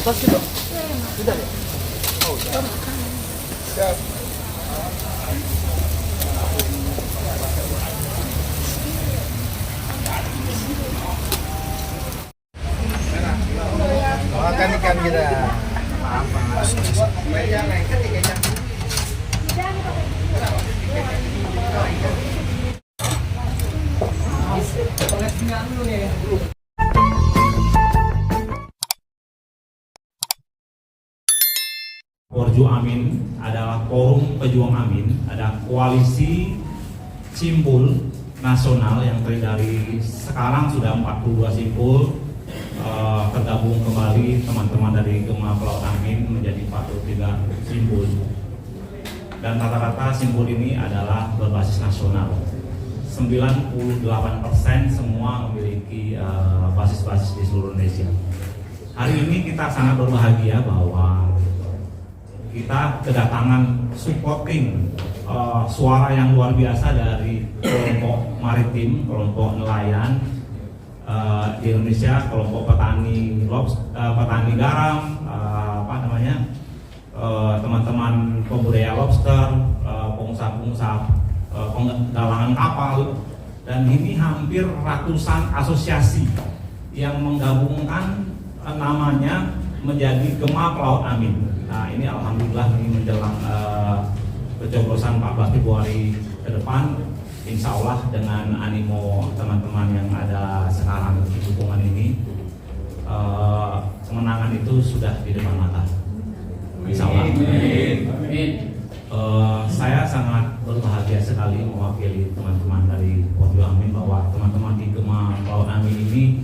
atas gitu? Tidak ya? Oh, siap. Siap. Makan ikan kita. Porju Amin adalah forum pejuang Amin, ada koalisi simpul nasional yang terdiri dari sekarang sudah 42 simpul, tergabung kembali teman-teman dari Gema Pelaut Amin menjadi 43 simpul, dan rata-rata simpul ini adalah berbasis nasional. 98% semua memiliki basis-basis di seluruh Indonesia. Hari ini kita sangat berbahagia bahwa kita kedatangan supporting suara yang luar biasa dari kelompok maritim, kelompok nelayan di Indonesia, kelompok petani garam, teman-teman pembudidaya lobster, pengusaha-pengusaha penggalangan kapal, dan ini hampir ratusan asosiasi yang menggabungkan namanya menjadi Gema Pelaut Amin. Nah, ini alhamdulillah ini menjelang pencoblosan 14 Februari ke depan, insya Allah dengan animo teman-teman yang ada sekarang di dukungan ini, kemenangan itu sudah di depan mata, insya Allah. Saya sangat berbahagia sekali mewakili teman-teman dari Porju Amin bahwa teman-teman di Gema Pelaut Amin ini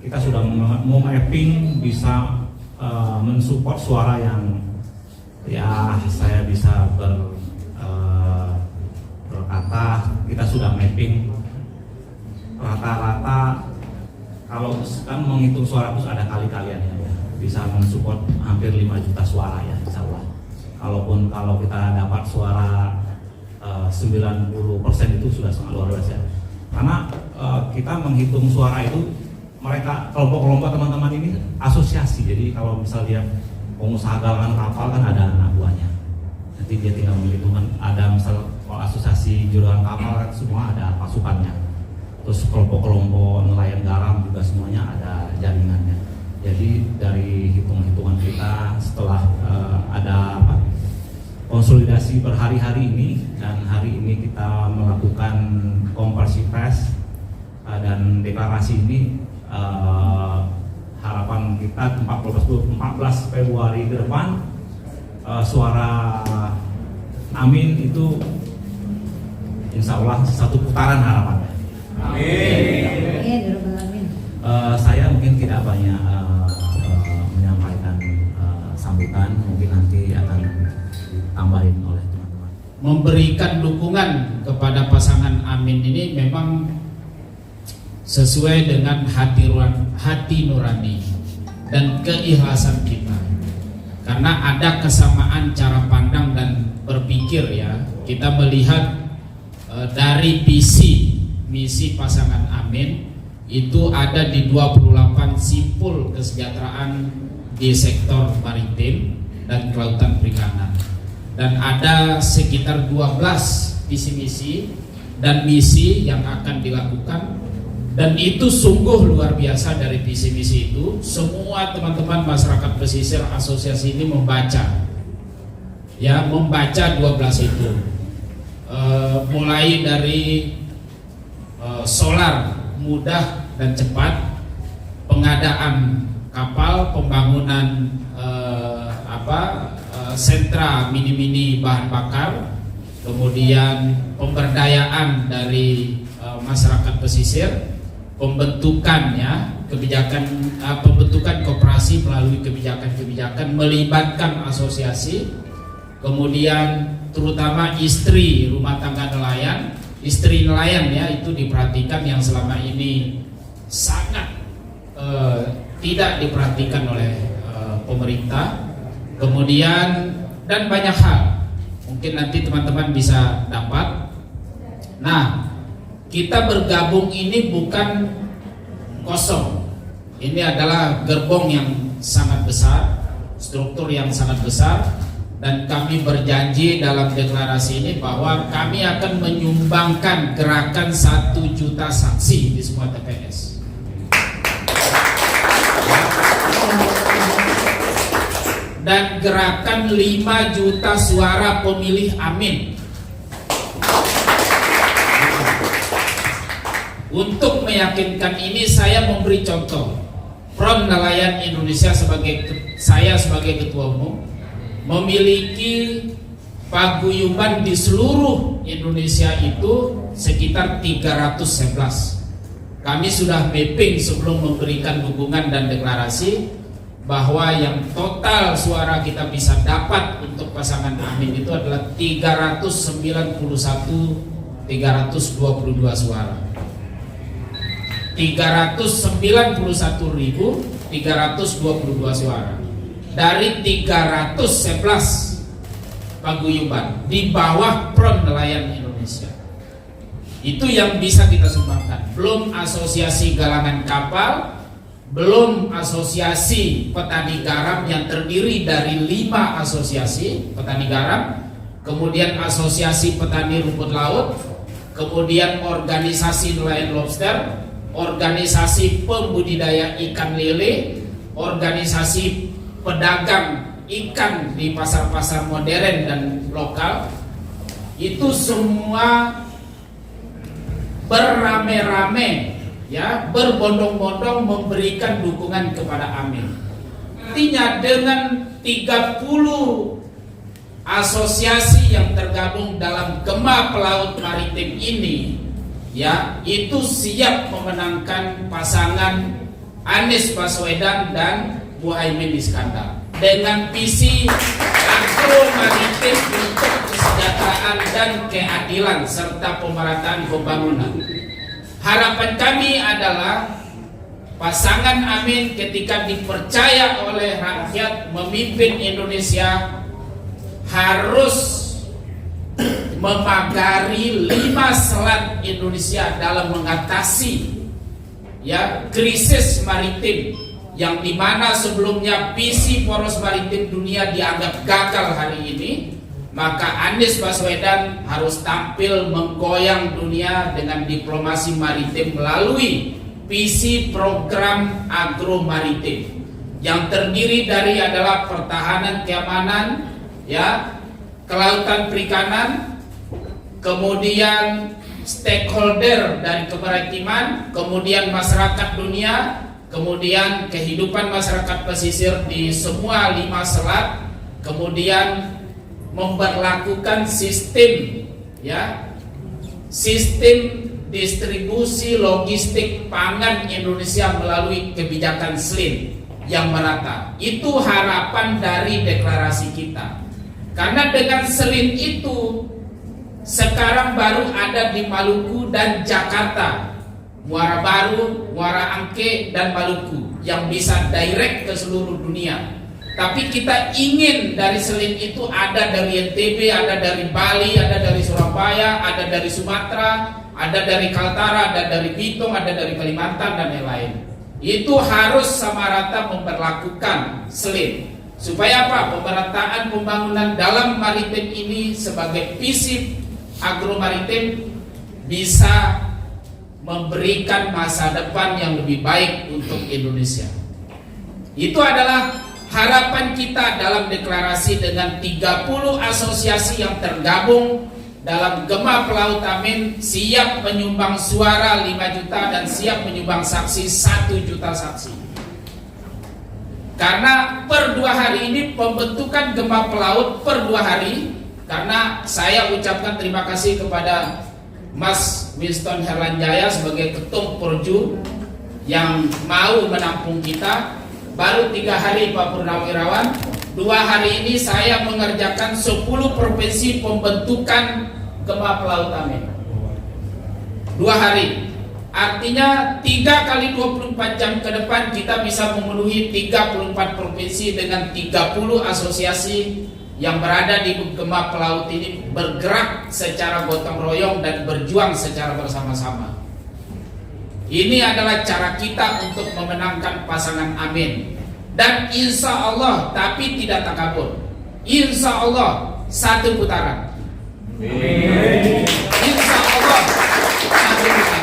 kita sudah mau-mapping bisa mensupport suara yang ya saya bisa berkata kita sudah mapping rata-rata kalau kan menghitung suara itu ada kali-kaliannya ya, bisa mensupport hampir 5 juta suara ya insya Allah. Kalau kita dapat suara 90% itu sudah sangat luar biasa karena kita menghitung suara itu mereka kelompok-kelompok teman-teman ini asosiasi. Jadi kalau misalnya pengusaha galangan kapal kan ada anak buahnya, nanti dia tinggal menghitungkan ada misal asosiasi juragan kapal kan semua ada pasukannya, terus kelompok-kelompok nelayan garam juga semuanya ada jaringannya. Jadi dari hitung-hitungan kita setelah ada konsolidasi berhari-hari ini, dan hari ini kita melakukan konversi pers dan deklarasi ini, harapan kita 14 Februari ke depan suara Amin itu insya Allah satu putaran harapannya. Amin. Saya mungkin tidak banyak menyampaikan sambutan, mungkin nanti akan tambahin oleh teman-teman. Memberikan dukungan kepada pasangan Amin ini memang sesuai dengan hati nurani dan keikhlasan kita, karena ada kesamaan cara pandang dan berpikir ya. Kita melihat dari visi misi pasangan Amin itu ada di 28 simpul kesejahteraan di sektor maritim dan kelautan perikanan, dan ada sekitar 12 visi misi dan misi yang akan dilakukan. Dan itu sungguh luar biasa. Dari visi misi itu semua teman-teman masyarakat pesisir asosiasi ini membaca 12 itu, mulai dari solar mudah dan cepat, pengadaan kapal, pembangunan sentra mini-mini bahan bakar, kemudian pemberdayaan dari masyarakat pesisir, pembentukannya pembentukan koperasi melalui kebijakan-kebijakan melibatkan asosiasi, kemudian terutama istri rumah tangga nelayan, istri nelayan ya, itu diperhatikan yang selama ini sangat tidak diperhatikan oleh pemerintah. Kemudian dan banyak hal mungkin nanti teman-teman bisa dapat. Nah, kita bergabung ini bukan kosong ini adalah gerbong yang sangat besar, struktur yang sangat besar, dan kami berjanji dalam deklarasi ini bahwa kami akan menyumbangkan gerakan 1 juta saksi di semua TPS. Dan gerakan 5 juta suara pemilih Amin. Untuk meyakinkan ini, saya memberi contoh. Front Nelayan Indonesia saya sebagai ketua umum memiliki paguyuban di seluruh Indonesia itu sekitar 311. Kami sudah mapping sebelum memberikan dukungan dan deklarasi bahwa yang total suara kita bisa dapat untuk pasangan Amin itu adalah 322 suara. 391.322 suara dari 311 paguyuban di bawah Front Nelayan Indonesia. Itu yang bisa kita sumbangkan. Belum asosiasi galangan kapal, belum asosiasi petani garam yang terdiri dari 5 asosiasi petani garam, kemudian asosiasi petani rumput laut, kemudian organisasi nelayan lobster, organisasi pembudidaya ikan lele, organisasi pedagang ikan di pasar-pasar modern dan lokal. Itu semua beramai-ramai, ya, berbondong-bondong memberikan dukungan kepada Amin. Artinya dengan 30 asosiasi yang tergabung dalam Gema Pelaut Maritim ini, ya, itu siap memenangkan pasangan Anies Baswedan dan Muhaimin Iskandar dengan visi agro maritim untuk kesejahteraan dan keadilan serta pemerataan pembangunan. Harapan kami adalah pasangan Amin ketika dipercaya oleh rakyat memimpin Indonesia harus memagari 5 selat Indonesia dalam mengatasi, ya, krisis maritim yang dimana sebelumnya visi poros maritim dunia dianggap gagal hari ini. Maka Anies Baswedan harus tampil menggoyang dunia dengan diplomasi maritim melalui visi program agro maritim yang terdiri dari adalah pertahanan keamanan, ya, kelautan perikanan, kemudian stakeholder dari kemaritiman, kemudian masyarakat dunia, kemudian kehidupan masyarakat pesisir di semua 5 selat, kemudian memberlakukan sistem, ya, sistem distribusi logistik pangan Indonesia melalui kebijakan SLIN yang merata. Itu harapan dari deklarasi kita. Karena dengan SLIN itu sekarang baru ada di Maluku dan Jakarta, Muara Baru, Muara Angke, dan Maluku yang bisa direct ke seluruh dunia. Tapi kita ingin dari SLIN itu ada dari NTB, ada dari Bali, ada dari Surabaya, ada dari Sumatera, ada dari Kaltara, ada dari Bitung, ada dari Kalimantan, dan lain-lain. Itu harus sama rata memperlakukan SLIN. Supaya apa? Pemerataan pembangunan dalam maritim ini sebagai visi agro maritim bisa memberikan masa depan yang lebih baik untuk Indonesia. Itu adalah harapan kita dalam deklarasi dengan 30 asosiasi yang tergabung dalam Gema Pelaut Amin siap menyumbang suara 5 juta dan siap menyumbang saksi 1 juta saksi. Karena per 2 hari ini pembentukan Gema Pelaut per 2 hari, karena saya ucapkan terima kasih kepada Mas Winston Herlanjaya sebagai ketum Porju yang mau menampung kita. Baru 3 hari Pak Purnawirawan, 2 hari ini saya mengerjakan 10 provinsi pembentukan Gema Pelaut Amin. 2 hari. Artinya 3 kali 24 jam ke depan kita bisa memenuhi 34 provinsi dengan 30 asosiasi yang berada di Gema Pelaut ini bergerak secara gotong royong dan berjuang secara bersama-sama. Ini adalah cara kita untuk memenangkan pasangan Amin. Dan insya Allah, tapi tidak takabur, insya Allah satu putaran. Insya Allah satu putaran.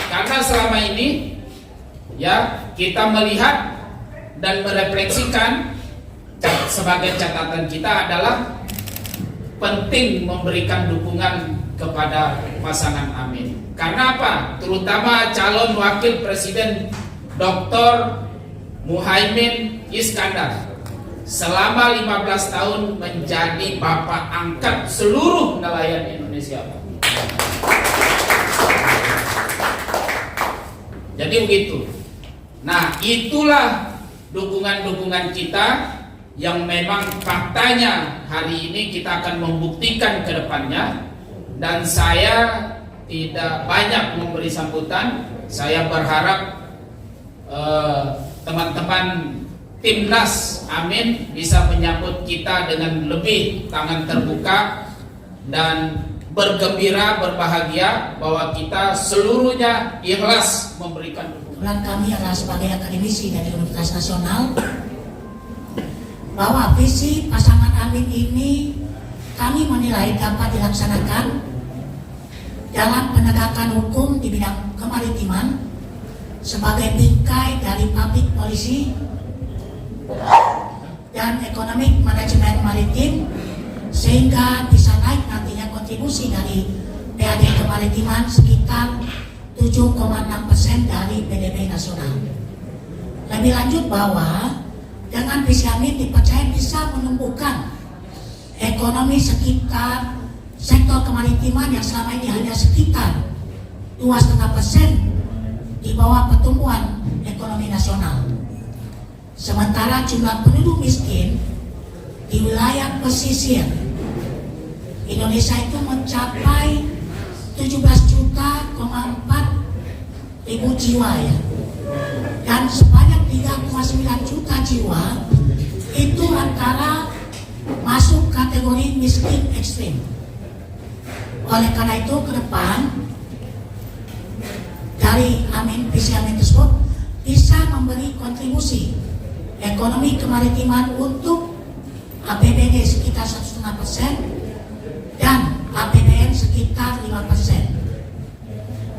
Karena selama ini ya kita melihat dan merefleksikan, sebagai catatan kita adalah penting memberikan dukungan kepada pasangan Amin. Karena apa? Terutama calon wakil presiden Dr. Muhaimin Iskandar selama 15 tahun menjadi bapak angkat seluruh nelayan Indonesia. Jadi begitu. Nah, itulah dukungan-dukungan kita yang memang faktanya hari ini kita akan membuktikan ke depannya. Dan saya tidak banyak memberi sambutan. Saya berharap teman-teman Timnas Amin bisa menyambut kita dengan lebih tangan terbuka dan bergembira, berbahagia bahwa kita seluruhnya ikhlas memberikan dukungan. Kami adalah sebagai akademisi dari Universitas Nasional, bahwa visi pasangan Amin ini kami menilai dapat dilaksanakan dalam penegakan hukum di bidang kemaritiman sebagai bingkai dari public policy dan economic management maritim, sehingga bisa naik nantinya kontribusi dari PAD kemaritiman sekitar 7,6% dari PDB nasional. Lebih lanjut bahwa dengan visi Amin dipercaya bisa menumbuhkan ekonomi sekitar sektor kemaritiman yang selama ini hanya sekitar 2,5% di bawah pertumbuhan ekonomi nasional. Sementara jumlah penduduk miskin di wilayah pesisir Indonesia itu mencapai 17,4 jiwa ya. Dan sebanyak 3,9 juta jiwa itu antara masuk kategori miskin ekstrim. Oleh karena itu ke depan dari visi Amin tersebut bisa memberi kontribusi ekonomi kemaritiman untuk APBD sekitar 1,5% dan APBN sekitar 5%.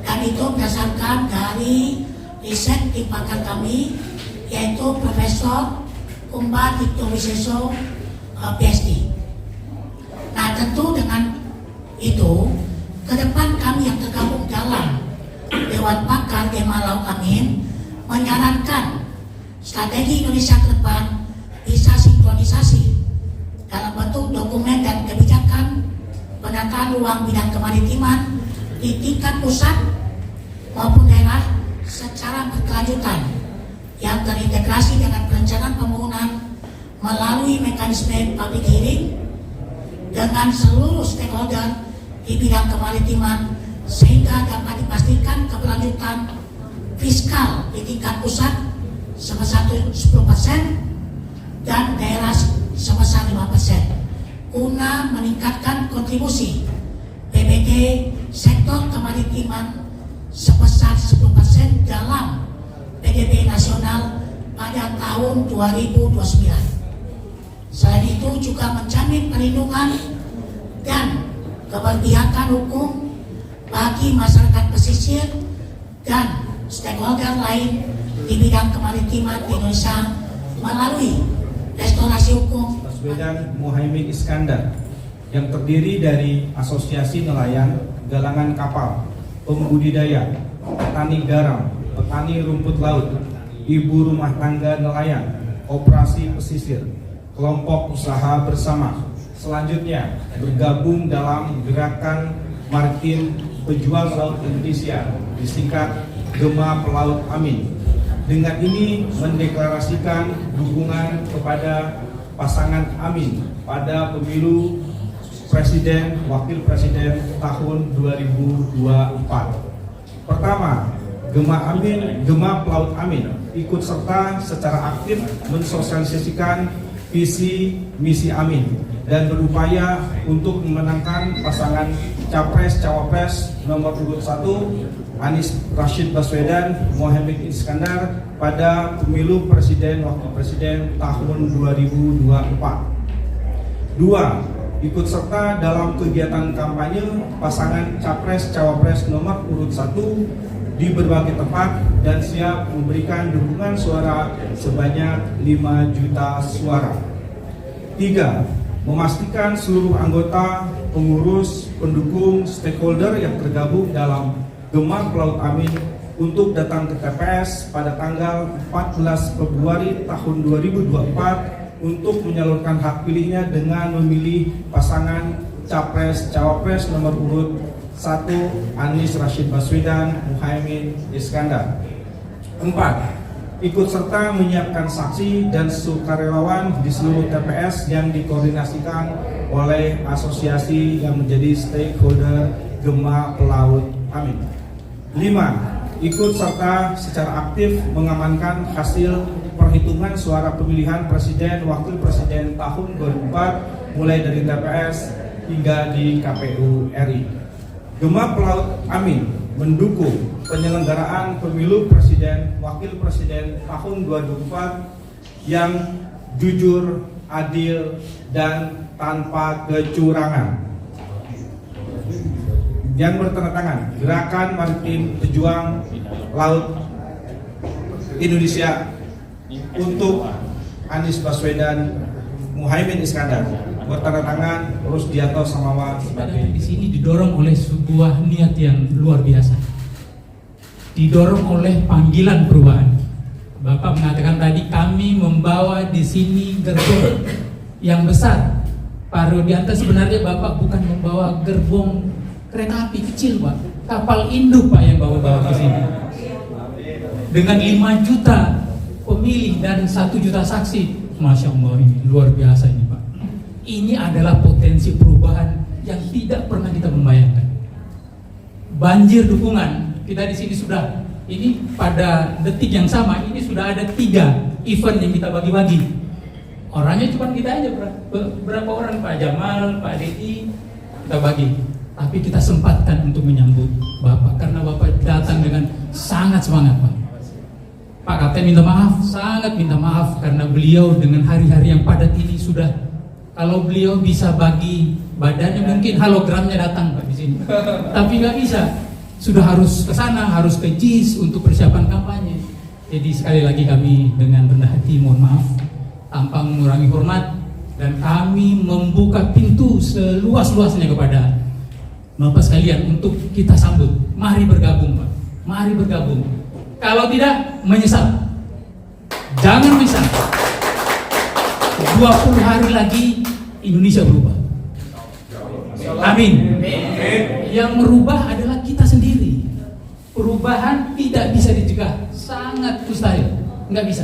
Dan itu berdasarkan dari riset tim pakar kami, yaitu Profesor Kumba Dikto Wiseso PhD. Nah, tentu dengan itu ke depan kami yang tergabung dalam Dewan Pakar Gema Laut Amin menyarankan strategi Indonesia ke depan bisa sinkronisasi dalam bentuk dokumen dan kebijakan penataan ruang bidang kemaritiman di tingkat pusat maupun daerah secara berkelanjutan yang terintegrasi dengan perencanaan pembangunan melalui mekanisme public hearing dengan seluruh stakeholder di bidang kemaritiman, sehingga dapat dipastikan keberlanjutan fiskal di tingkat pusat sebesar 10% dan daerah sebesar 5%, guna meningkatkan kontribusi PBD sektor kemaritiman sebesar 10% dalam PDB nasional pada tahun 2029. Selain itu juga menjamin perlindungan dan keberpihakan hukum bagi masyarakat pesisir dan stakeholder lain di bidang kemaritiman di Indonesia melalui restorasi hukum. Baswedan Muhaimin Iskandar yang terdiri dari asosiasi nelayan, galangan kapal, pembudidaya, petani garam, petani rumput laut, ibu rumah tangga nelayan, operasi pesisir, kelompok usaha bersama. Selanjutnya bergabung dalam gerakan maritim pejuang laut Indonesia disingkat Gema Pelaut Amin. Dengan ini mendeklarasikan dukungan kepada pasangan Amin pada pemilu presiden wakil presiden tahun 2024. Pertama, Gema Pelaut Amin ikut serta secara aktif mensosialisasikan visi misi Amin dan berupaya untuk memenangkan pasangan Capres Cawapres nomor urut 1 Anies Rashid Baswedan Muhaimin Iskandar pada pemilu presiden wakil presiden tahun 2024. 2. Ikut serta dalam kegiatan kampanye pasangan Capres-Cawapres nomor urut 1 di berbagai tempat dan siap memberikan dukungan suara sebanyak 5 juta suara. 3. Memastikan seluruh anggota, pengurus, pendukung, stakeholder yang tergabung dalam Gema Pelaut Amin untuk datang ke TPS pada tanggal 14 Februari tahun 2024 untuk menyalurkan hak pilihnya dengan memilih pasangan Capres-Cawapres nomor urut 1 Anies Rashid Baswedan Muhaimin Iskandar. 4. Ikut serta menyiapkan saksi dan sukarelawan di seluruh TPS yang dikoordinasikan oleh asosiasi yang menjadi stakeholder Gema Pelaut Amin. 5. Ikut serta secara aktif mengamankan hasil perhitungan suara pemilihan presiden wakil presiden tahun 2004 mulai dari TPS hingga di KPU RI. Gema Pelaut Amin mendukung penyelenggaraan pemilu presiden wakil presiden tahun 2024 yang jujur, adil, dan tanpa kecurangan. Yang bertandatangan Gerakan Maritim Pejuang Laut Indonesia untuk Anies Baswedan Muhaimin Iskandar, bertandatangan Rusdianto Samawa sebagai. Di sini didorong oleh sebuah niat yang luar biasa, didorong oleh panggilan perubahan. Bapak mengatakan tadi kami membawa di sini gerbong yang besar. Pak Rudianto, sebenarnya Bapak bukan membawa gerbong kereta api kecil, Pak, kapal induk, Pak, yang bawa ke sini. Dengan 5 juta pemilih dan 1 juta saksi, Masya Allah, ini luar biasa ini, Pak. Ini adalah potensi perubahan yang tidak pernah kita membayangkan. Banjir dukungan, kita di sini sudah, ini pada detik yang sama, ini sudah ada 3 event yang kita bagi-bagi. Orangnya cuma kita aja, berapa orang, Pak Jamal, Pak Dedi, kita bagi. Tapi kita sempatkan untuk menyambut Bapak karena Bapak datang dengan sangat semangat, Pak. Pak Kapten minta maaf, sangat minta maaf karena beliau dengan hari-hari yang padat ini sudah, kalau beliau bisa bagi badannya mungkin hologramnya datang, Pak, di sini. Tapi nggak bisa, sudah harus ke sana, harus ke JIS untuk persiapan kampanye. Jadi sekali lagi kami dengan rendah hati mohon maaf tanpa mengurangi hormat, dan kami membuka pintu seluas-luasnya kepada Bapak sekalian untuk kita sambut. Mari bergabung, Pak. Mari bergabung. Kalau tidak, menyesal. Jangan menyesal. 20 hari lagi Indonesia berubah. Amin. Yang merubah adalah kita sendiri. Perubahan tidak bisa dicegah, sangat mustahil, nggak bisa.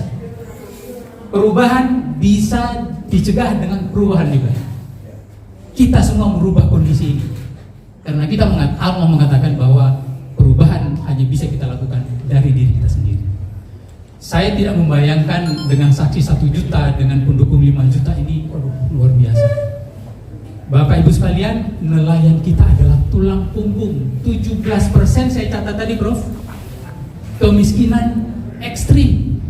Perubahan bisa dicegah dengan perubahan juga. Kita semua merubah kondisi ini. Karena kita Allah mengatakan bahwa perubahan hanya bisa kita lakukan dari diri kita sendiri. Saya tidak membayangkan dengan saksi 1 juta, dengan pendukung 5 juta ini, luar biasa. Bapak Ibu sekalian, nelayan kita adalah tulang punggung. 17% saya catat tadi, Prof. Kemiskinan ekstrim.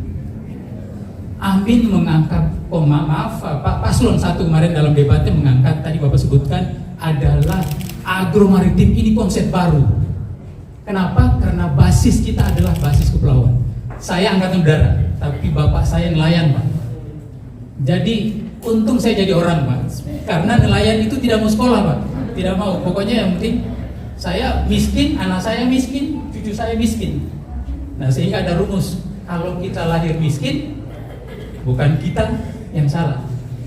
Amin mengangkat, maaf, Pak Paslon 1 kemarin dalam debatnya mengangkat, tadi Bapak sebutkan, adalah agromaritim. Ini konsep baru. Kenapa? Karena basis kita adalah basis kepulauan. Saya angkatan udara, tapi bapak saya nelayan, Pak. Jadi untung saya jadi orang, Pak. Karena nelayan itu tidak mau sekolah, Pak. Tidak mau. Pokoknya yang penting saya miskin, anak saya miskin, cucu saya miskin. Nah, sehingga ada rumus, kalau kita lahir miskin, bukan kita yang salah.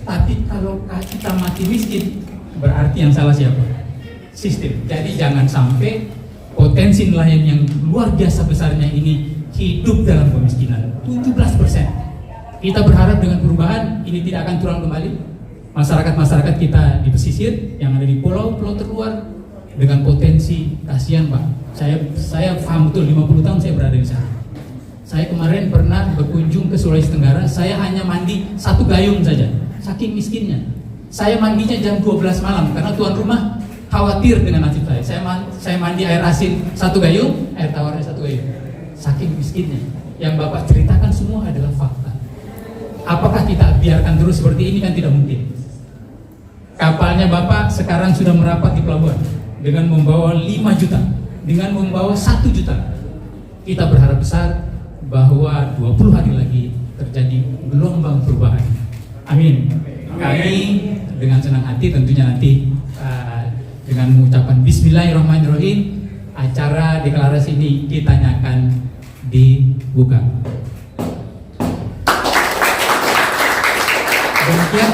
Tapi kalau kita mati miskin, berarti yang salah siapa? Sistem. Jadi jangan sampai potensi nelayan yang luar biasa besarnya ini hidup dalam kemiskinan. 17%. Kita berharap dengan perubahan ini tidak akan terulang kembali. Masyarakat-masyarakat kita di pesisir yang ada di pulau-pulau terluar dengan potensi, kasihan, Pak. Saya paham betul, 50 tahun saya berada di sana. Saya kemarin pernah berkunjung ke Sulawesi Tenggara, saya hanya mandi 1 gayung saja, saking miskinnya. Saya mandinya jam 12 malam karena tuan rumah khawatir dengan nasib saya. Saya mandi air asin 1 gayung, air tawarnya 1 gayung. Saking miskinnya. Yang Bapak ceritakan semua adalah fakta. Apakah kita biarkan terus seperti ini? Kan tidak mungkin. Kapalnya Bapak sekarang sudah merapat di pelabuhan dengan membawa 5 juta, dengan membawa 1 juta. Kita berharap besar bahwa 20 hari lagi terjadi gelombang perubahan. Amin. Kami dengan senang hati tentunya nanti dengan mengucapkan Bismillahirrahmanirrahim, acara deklarasi ini ditanyakan dibuka. Demikian